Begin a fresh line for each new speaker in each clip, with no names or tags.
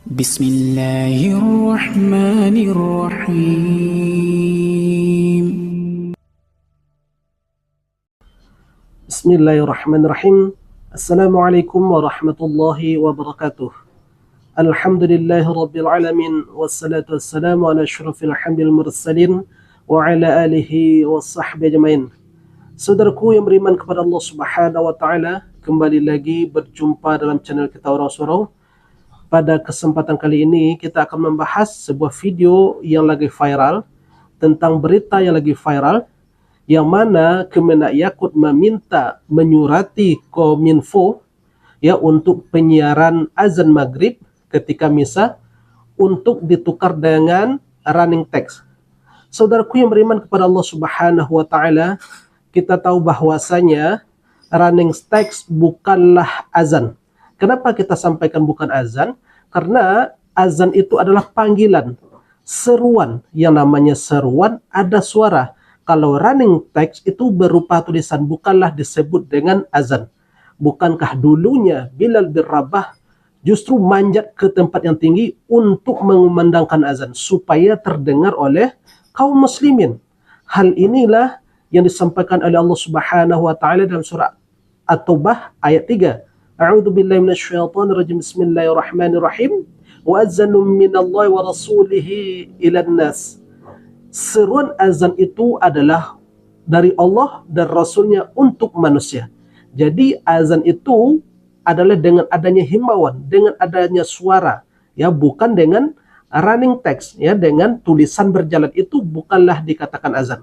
Bismillahirrahmanirrahim.
Bismillahirrahmanirrahim. Assalamualaikum warahmatullahi wabarakatuh. Alhamdulillahi rabbil alamin. Wassalatu wassalamu ala asyrafil hamdil mursalin wa ala alihi wa sahbihi ajmain. Saudaraku yang beriman kepada Allah subhanahu wa ta'ala, kembali lagi berjumpa dalam channel kita Orang Surau. Pada kesempatan kali ini kita akan membahas sebuah video yang lagi viral, tentang berita yang lagi viral, yang mana Kemenak Yakut menyurati Kominfo ya untuk penyiaran azan maghrib ketika misa untuk ditukar dengan running text. Saudaraku yang beriman kepada Allah subhanahu wa ta'ala, kita tahu bahwasanya running text bukanlah azan. Kenapa kita sampaikan bukan azan? Karena azan itu adalah panggilan, seruan. Yang namanya seruan ada suara. Kalau running text itu berupa tulisan, bukanlah disebut dengan azan. Bukankah dulunya Bilal bin Rabah justru manjat ke tempat yang tinggi untuk mengumandangkan azan supaya terdengar oleh kaum muslimin? Hal inilah yang disampaikan oleh Allah Subhanahu wa taala dalam surah At-Taubah ayat 3. A'udzu billahi minasyaitonir rajim. Bismillahirrahmanirrahim. Wa azanun minallahi wa rasulihi ilan nas. Seruan azan itu adalah dari Allah dan Rasulnya untuk manusia. Jadi azan itu adalah dengan adanya himbauan, dengan adanya suara, ya, bukan dengan running text, ya, dengan tulisan berjalan. Itu bukanlah dikatakan azan.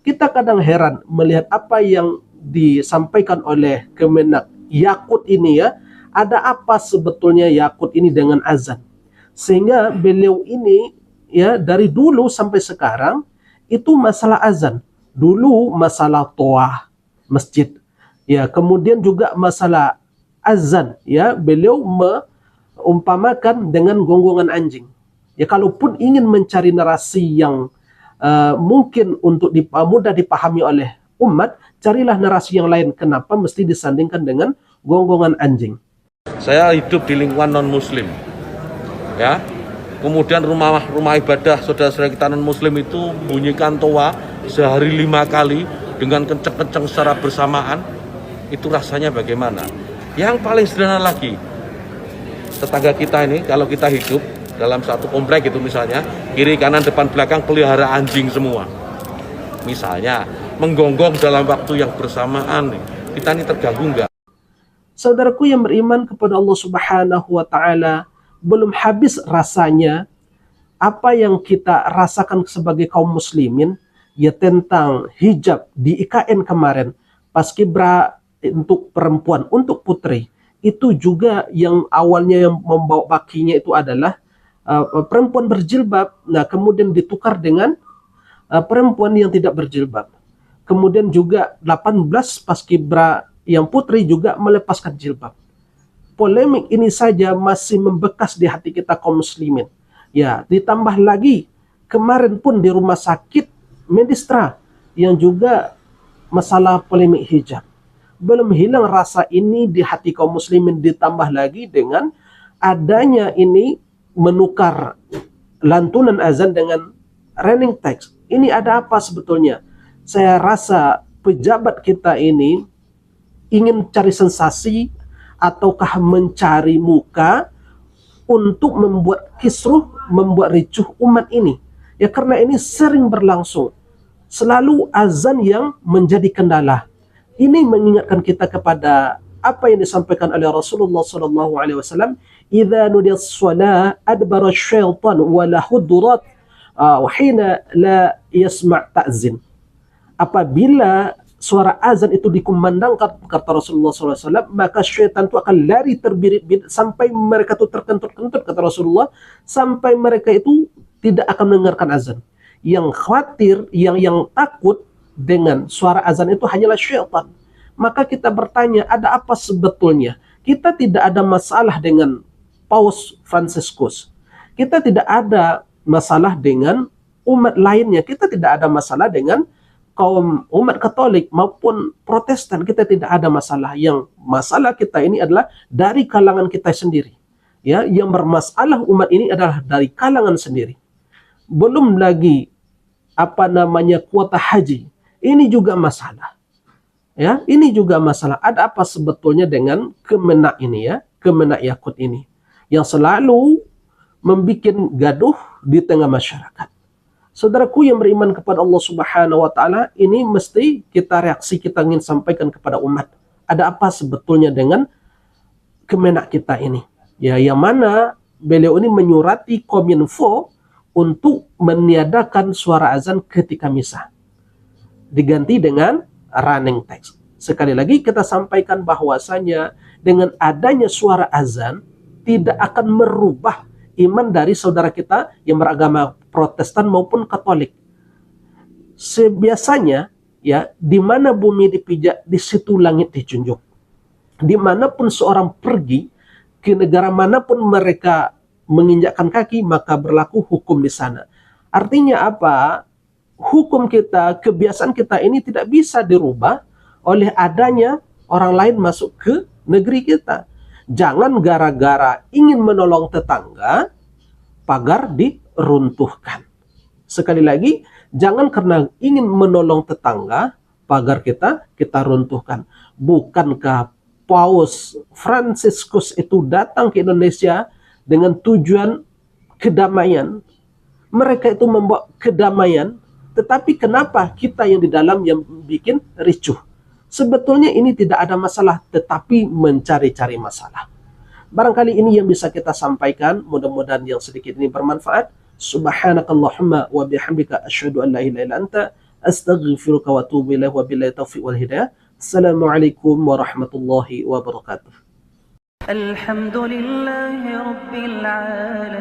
Kita kadang heran melihat apa yang disampaikan oleh Kemenak Yakut ini, ya. Ada apa sebetulnya Yakut ini dengan azan? Sehingga beliau ini, ya, dari dulu sampai sekarang itu masalah azan. Dulu masalah toah masjid, ya, kemudian juga masalah azan, ya, beliau mengumpamakan dengan gonggongan anjing. Ya, kalaupun ingin mencari narasi yang mungkin untuk mudah dipahami oleh umat, carilah narasi yang lain. Kenapa mesti disandingkan dengan gonggongan anjing?
Saya hidup di lingkungan non muslim, ya. Kemudian rumah ibadah saudara-saudara kita non muslim itu bunyikan toa sehari 5 kali dengan kenceng-kenceng secara bersamaan. Itu rasanya bagaimana? Yang paling sederhana lagi, tetangga kita ini, kalau kita hidup dalam satu komplek itu misalnya, kiri kanan depan belakang pelihara anjing semua, misalnya menggonggong dalam waktu yang bersamaan, kita ini terganggu enggak?
Saudaraku yang beriman kepada Allah subhanahu wa ta'ala, belum habis rasanya apa yang kita rasakan sebagai kaum muslimin, ya, tentang hijab di IKN kemarin, paskibra untuk perempuan, untuk putri. Itu juga yang awalnya yang membawa bakinya itu adalah perempuan berjilbab, nah kemudian ditukar dengan perempuan yang tidak berjilbab. Kemudian juga 18 paskibra yang putri juga melepaskan jilbab. Polemik ini saja masih membekas di hati kita kaum muslimin. Ya, ditambah lagi kemarin pun di rumah sakit Medistra yang juga masalah polemik hijab. Belum hilang rasa ini di hati kaum muslimin, ditambah lagi dengan adanya ini menukar lantunan azan dengan running text. Ini ada apa sebetulnya? Saya rasa pejabat kita ini ingin cari sensasi ataukah mencari muka untuk membuat kisruh, membuat ricuh umat ini. Ya, karena ini sering berlangsung. Selalu azan yang menjadi kendala. Ini mengingatkan kita kepada apa yang disampaikan oleh Rasulullah SAW. Idza nudiyas shalah adbara syaitan wa la hudurat wa hina la yasma' ta'zin. Apabila suara azan itu dikumandangkan, kata Rasulullah SAW, maka syaitan itu akan lari terbirit-birit sampai mereka itu terkentut-kentut, kata Rasulullah, sampai mereka itu tidak akan mendengarkan azan. Yang khawatir, yang takut dengan suara azan itu hanyalah syaitan. Maka kita bertanya, ada apa sebetulnya? Kita tidak ada masalah dengan Paus Fransiskus. Kita tidak ada masalah dengan umat lainnya. Kita tidak ada masalah dengan kaum umat Katolik maupun Protestan. Kita tidak ada masalah. Yang masalah kita ini adalah dari kalangan kita sendiri. Ya, yang bermasalah umat ini adalah dari kalangan sendiri. Belum lagi kuota haji. Ini juga masalah. Ya, ini juga masalah. Ada apa sebetulnya dengan Kemenak ini ya, Kemenak Yakut ini yang selalu membuat gaduh di tengah masyarakat. Saudaraku yang beriman kepada Allah Subhanahu wa taala, ini mesti kita ingin sampaikan kepada umat. Ada apa sebetulnya dengan Kemenak kita ini? Ya, yang mana beliau ini menyurati Kominfo untuk meniadakan suara azan ketika misa, diganti dengan running text. Sekali lagi kita sampaikan bahwasanya dengan adanya suara azan tidak akan merubah iman dari saudara kita yang beragama Protestan maupun Katolik. Sebiasanya ya, di mana bumi dipijak, di situ langit dijunjung. Dimanapun seorang pergi, ke negara manapun mereka menginjakkan kaki, maka berlaku hukum di sana. Artinya apa? Hukum kita, kebiasaan kita ini tidak bisa dirubah oleh adanya orang lain masuk ke negeri kita. Jangan gara-gara ingin menolong tetangga, pagar diruntuhkan. Sekali lagi, jangan karena ingin menolong tetangga, pagar kita runtuhkan. Bukankah Paus Fransiskus itu datang ke Indonesia dengan tujuan kedamaian? Mereka itu membawa kedamaian, tetapi kenapa kita yang di dalam yang bikin ricuh? Sebetulnya ini tidak ada masalah, tetapi mencari-cari masalah. Barangkali ini yang bisa kita sampaikan, mudah-mudahan yang sedikit ini bermanfaat. Subhanakallahumma wa bihamdika asyhadu an la ilaha illa anta astaghfiruka wa atubu ilaik wa billahi taufiq wal hidayah. Assalamualaikum warahmatullahi wabarakatuh.
Alhamdulillahi rabbil alamin.